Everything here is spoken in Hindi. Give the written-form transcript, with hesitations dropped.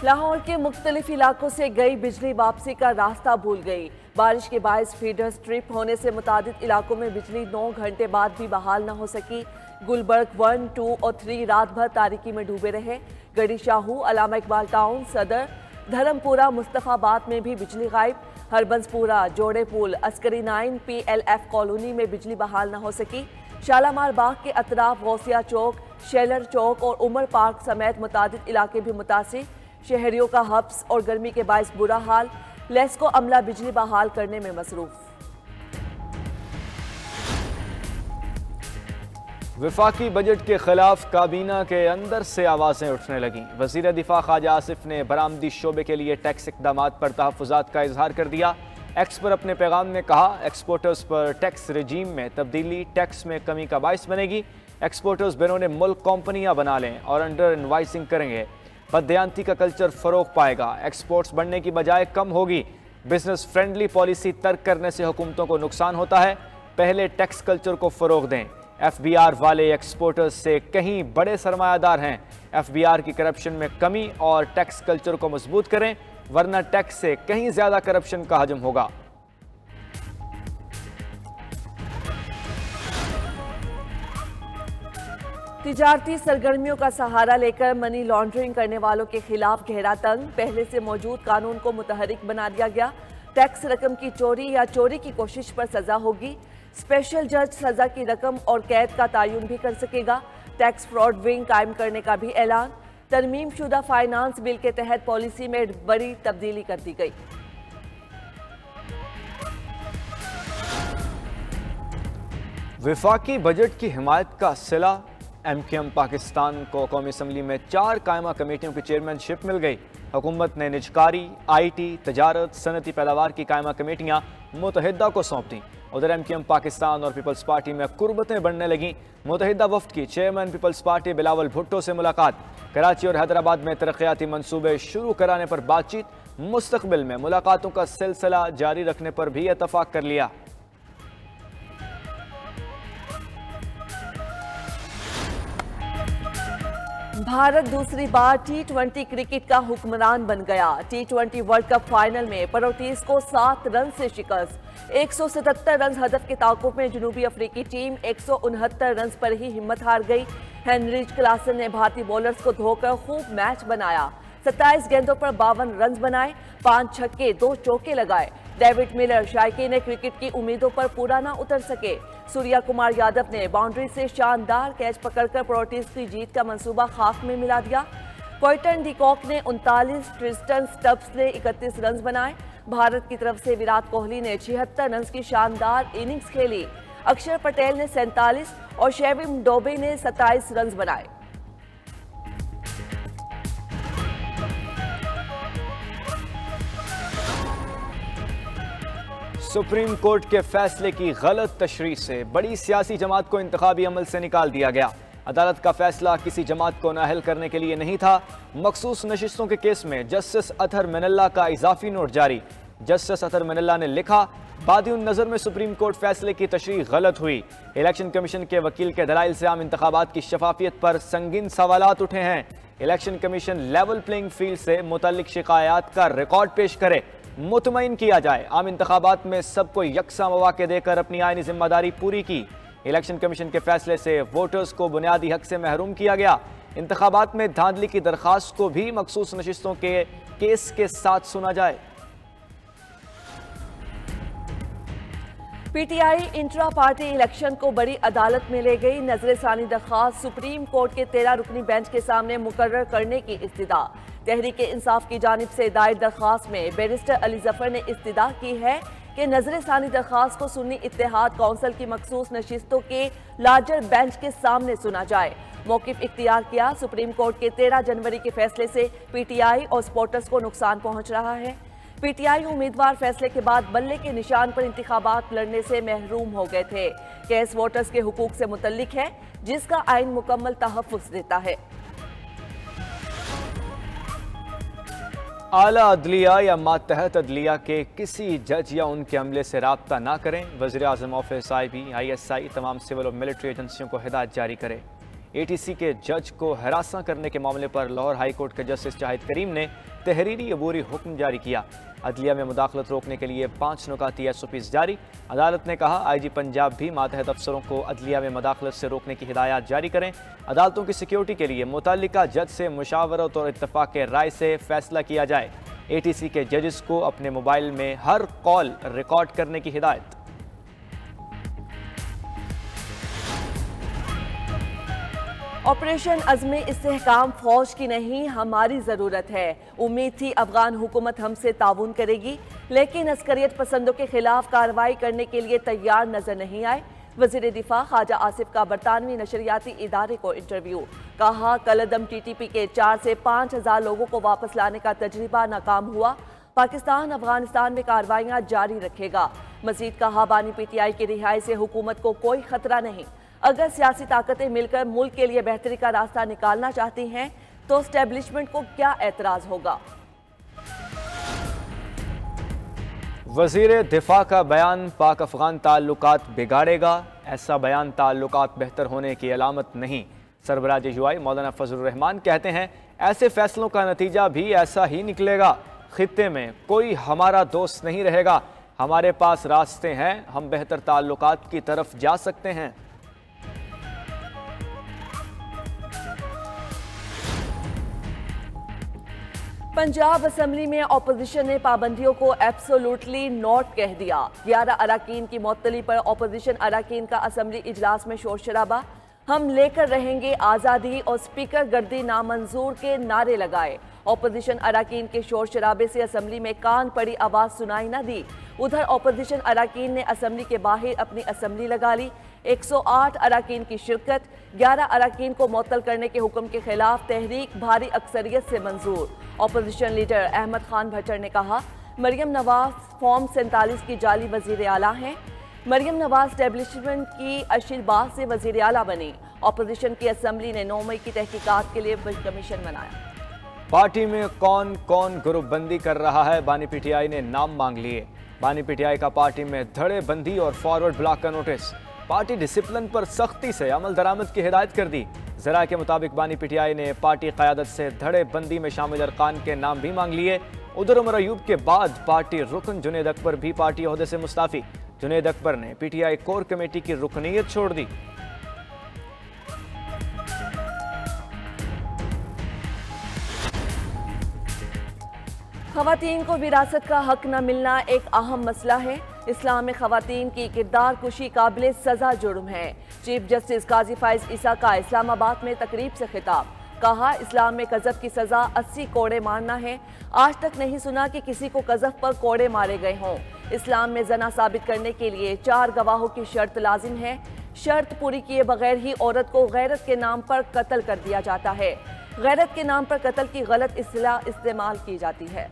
लाहौर के मुख्तलिफ इलाकों से गई बिजली वापसी का रास्ता भूल गई। बारिश के बायस फीडर स्ट्रिप होने से मुतादिद इलाकों में बिजली 9 घंटे बाद भी बहाल न हो सकी। गुलबर्ग 1, 2 और 3 रात भर तारीकी में डूबे रहे। गढ़ी शाहू, अलामा इकबाल टाउन, सदर, धर्मपुरा, मुस्तफाबाद में भी बिजली गायब। हरबंसपुरा, जोड़े पुल, अस्करी 9, PLF कॉलोनी में बिजली बहाल न हो सकी। शालामार बाग के अतराफ गौसिया चौक, शेलर चौक और उमर पार्क समेत मुतादिद इलाके भी मुतासिर। शहरियों का हब्स और गर्मी के बायस बुरा हाल। लेस्को अमला बिजली बहाल करने में मसरूफ। वफाकी बजट के खिलाफ काबीना के अंदर से आवाजें उठने लगीं। वजीर दिफा ख्वाजा आसिफ ने बरामदी शोबे के लिए टैक्स इकदाम पर तहफ़्फ़ुज़ात का इजहार कर दिया। एक्स पर अपने पैगाम में कहा, एक्सपोर्टर्स पर टैक्स रजीम में तब्दीली टैक्स में कमी का बायस बनेगी। एक्सपोर्टर्स बैरून मुल्क कंपनियां बना लें और अंडर इनवाइसिंग करेंगे। बदयांती का कल्चर फरोग पाएगा। एक्सपोर्ट्स बढ़ने की बजाय कम होगी। बिजनेस फ्रेंडली पॉलिसी तर्क करने से हुकूमतों को नुकसान होता है। पहले टैक्स कल्चर को फरोग दें। FBR वाले एक्सपोर्टर्स से कहीं बड़े सरमायादार हैं। FBR की करप्शन में कमी और टैक्स कल्चर को मजबूत करें, वरना टैक्स से कहीं ज्यादा करप्शन का हजम होगा। तिजारती सरगर्मियों का सहारा लेकर मनी लॉन्ड्रिंग करने वालों के खिलाफ गहरा तंग। पहले से मौजूद कानून को मुतहरिक बना दिया गया। टैक्स रकम की चोरी या चोरी की कोशिश पर सजा होगी। स्पेशल जज सजा की रकम और कैद का तयन भी कर सकेगा। टैक्स फ्रॉड विंग कायम करने का भी ऐलान। तरमीम शुदा फाइनेंस बिल के तहत पॉलिसी में बड़ी तब्दीली कर दी गई। वफाकी बजट की हिमायत का सिला। MQM पाकिस्तान को कौमी असम्बली में 4 कायमा कमेटियों की चेयरमैनशिप मिल गई। हुकूमत ने निजकारी, IT, तजारत, सनती पैदावार की कायमा कमेटियां मुतहिदा को सौंप दी। उधर MQM पाकिस्तान और पीपल्स पार्टी में कुर्बतें बढ़ने लगीं। मुतहिदा वफ्द की चेयरमैन पीपल्स पार्टी बिलावल भुट्टो से मुलाकात। कराची और हैदराबाद में तरक्याती मंसूबे शुरू कराने पर बातचीत। मुस्तकबिल में मुलाकातों का सिलसिला जारी रखने पर भी इतफाक कर लिया। भारत दूसरी बार T20 क्रिकेट का हुक्मरान बन गया। T20 वर्ल्ड कप फाइनल में परोटीज को 7 रन से शिकस्त। 177 रन हदफ के ताकुब में जनूबी अफ्रीकी टीम 169 रन पर ही हिम्मत हार गई। हेनरिच क्लासन ने भारतीय बॉलर्स को धोकर खूब मैच बनाया। 27 गेंदों पर 52 रन बनाए, 5 छक्के 2 चौके लगाए। डेविड मिलर शायकी ने क्रिकेट की उम्मीदों पर पूरा न उतर सके। सूर्या कुमार यादव ने बाउंड्री से शानदार कैच पकड़कर प्रोटीज की जीत का मंसूबा खाक में मिला दिया। क्वार्टन डिकॉक ने 39, ट्रिस्टन स्टब्स ने 31 रन बनाए। भारत की तरफ से विराट कोहली ने 76 रन की शानदार इनिंग्स खेली। अक्षर पटेल ने 47 और शेविम डोबे ने 27 रन बनाए। सुप्रीम कोर्ट के फैसले की गलत तशरीह से बड़ी सियासी जमात को इंतखाबी अमल से निकाल दिया गया। अदालत का फैसला किसी जमात को नाअहल करने के लिए नहीं था। मखसूस नशिस्तों के केस में जस्टिस अतहर मिनल्ला का इजाफी नोट जारी। जस्टिस अतहर मिनल्ला ने लिखा, बादिउन नजर में सुप्रीम कोर्ट फैसले की तशरीह गलत हुई। इलेक्शन कमीशन के वकील के दलाइल से आम इंतखाबात की शफाफियत पर संगीन सवालात उठे हैं। Election commission level playing field से मुतल्लिक शिकायत का रिकॉर्ड पेश करे, मुतमईन किया जाए। आम इंतखाबात में सबको यकसा मौके देकर अपनी आईनी जिम्मेदारी पूरी की। इलेक्शन कमीशन के फैसले से वोटर्स को बुनियादी हक से महरूम किया गया। इंतखाबात में धांधली की दरखास्त को भी मखसूस नशिस्तों के केस के साथ सुना जाए। PTI इंट्रा पार्टी इलेक्शन को बड़ी अदालत में ले गई। नजर सानी दरखास्त सुप्रीम कोर्ट के 13 रुकनी बेंच के सामने मुकर्रर करने की इस्तदा। तहरीक इंसाफ की जानिब से दायर दरखास्त में बैरिस्टर अली जफर ने इस्तदा की है कि नजर सानी दरखास्त को सुन्नी इत्तेहाद काउंसिल की मखसूस नशिस्तों के लार्जर बेंच के सामने सुना जाए। मौकिफ इख्तियार किया। सुप्रीम कोर्ट के 13 जनवरी के फैसले से PTI और सपोर्टर्स को नुकसान पहुंच रहा है। PTI उम्मीदवार फैसले के बाद बल्ले के निशान पर इंतखाबात लड़ने से महरूम हो गए थे। केस वोटर्स के हुकूक से मुतल्लिक है, जिसका आइन मुकम्मल तहफ़्फ़ुज़ देता है। आला अदलिया या मातहत अदलिया के किसी जज या उनके अमले से राब्ता ना करें। वज़ीर आज़म ऑफिस, IB, ISI तमाम सिविल और मिलिट्री एजेंसियों को हिदायत जारी करे। एटीसी के जज को हरासा करने के मामले पर लाहौर हाई कोर्ट के जस्टिस जाहिद करीम ने तहरीरी अबूरी हुक्म जारी किया। अदलिया में मुदाखलत रोकने के लिए 5 नुकाती SOPs जारी। अदालत ने कहा IG पंजाब भी मातहत अफसरों को अदलिया में मुदाखलत से रोकने की हिदायत जारी करें। अदालतों की सिक्योरिटी के लिए मुतल्लिका जज से मुशावरत और इत्तफाक राय से फैसला किया जाए। ATC के जजेस को अपने मोबाइल में हर कॉल रिकॉर्ड करने की हिदायत। ऑपरेशन अज़्म इस्तेहकाम फौज की नहीं हमारी ज़रूरत है। उम्मीद थी अफगान हुकूमत हमसे ताउन करेगी, लेकिन अस्करियत पसंदों के खिलाफ कार्रवाई करने के लिए तैयार नजर नहीं आए। वज़ीर दिफा ख्वाजा आसिफ का बरतानवी नशरियाती इदारे को इंटरव्यू। कहा कलदम TTP के 4 से 5 हज़ार लोगों को वापस लाने का तजर्बा नाकाम हुआ। पाकिस्तान अफगानिस्तान में कार्रवाइयाँ जारी रखेगा। मजीद कहा बानी PTI की रिहाई से हुकूमत को कोई खतरा नहीं। अगर सियासी ताकतें मिलकर मुल्क के लिए बेहतरी का रास्ता निकालना चाहती हैं तो एस्टेब्लिशमेंट को क्या एतराज होगा। वज़ीर दिफा का बयान पाक अफगान ताल्लुकात बिगाड़ेगा। ऐसा बयान ताल्लुकात बेहतर होने की अलामत नहीं। सरबराह UI मौलाना फजलुर रहमान कहते हैं ऐसे फैसलों का नतीजा भी ऐसा ही निकलेगा। खित्ते में कोई हमारा दोस्त नहीं रहेगा। हमारे पास रास्ते हैं, हम बेहतर ताल्लुकात की तरफ जा सकते हैं। पंजाब असम्बली में अपोजिशन ने पाबंदियों को एब्सोल्युटली नॉट कह दिया। 11 अराकीन की मुअत्तली पर अपोजिशन अराकीन का असम्बली इजलास में शोर शराबा। हम लेकर रहेंगे आज़ादी और स्पीकर गर्दी नामंजूर के नारे लगाए। अपोजिशन अराकीन के शोर शराबे से असम्बली में कान पड़ी आवाज़ सुनाई न दी। उधर अपोजिशन अराकीन ने असम्बली के बाहर अपनी असम्बली लगा ली। 108 अराकीन की शिरकत। 11 अराकीन को मुअत्तल करने के हुक्म के खिलाफ तहरीक भारी अक्सरियत से मंजूर। अपोजिशन लीडर अहमद खान भट्टर ने कहा मरियम नवाज फॉर्म 47 की जाली वजीर आला हैं। मरियम नवाज एस्टेब्लिशमेंट की अशीरबाग से वजीर आला बनी। अपोजिशन की असम्बली ने 9 मई की तहकीकात के लिए कमीशन बनाया। पार्टी में कौन कौन ग्रुपबंदी कर रहा है, बानी PTI ने नाम मांग लिए। बानी PTI का पार्टी में धड़ेबंदी और फॉरवर्ड ब्लॉक का नोटिस। पार्टी डिसिप्लिन पर सख्ती से अमल दरामद की हिदायत कर दी। जरा के मुताबिक बानी PTI ने पार्टी क़यादत से धड़ेबंदी में शामिल अरकान के नाम भी मांग लिए। उधर उमर अयूब के बाद पार्टी रुकन जुनेद अकबर भी पार्टी ओहदे से मुस्ताफी। जुनेद अकबर ने PTI कोर कमेटी की रुकनीयत छोड़ दी। खवातीन को विरासत का हक न मिलना एक अहम मसला है। इस्लाम में खवातीन की किरदार कुशी काबिल सजा जुर्म है। चीफ जस्टिस काजी फाइज ईसा का इस्लामाबाद में तकरीब से खिताब। कहा इस्लाम में कज़फ की सजा 80 कोड़े मारना है। आज तक नहीं सुना कि किसी को कज़फ पर कोड़े मारे गए हों। इस्लाम में जना साबित करने के लिए 4 गवाहों की शर्त लाजिम है। शर्त पूरी किए बगैर ही औरत को गैरत के नाम पर कत्ल कर दिया जाता है। गैरत के नाम पर कत्ल की गलत इस्तिलाह इस्तेमाल की जाती है।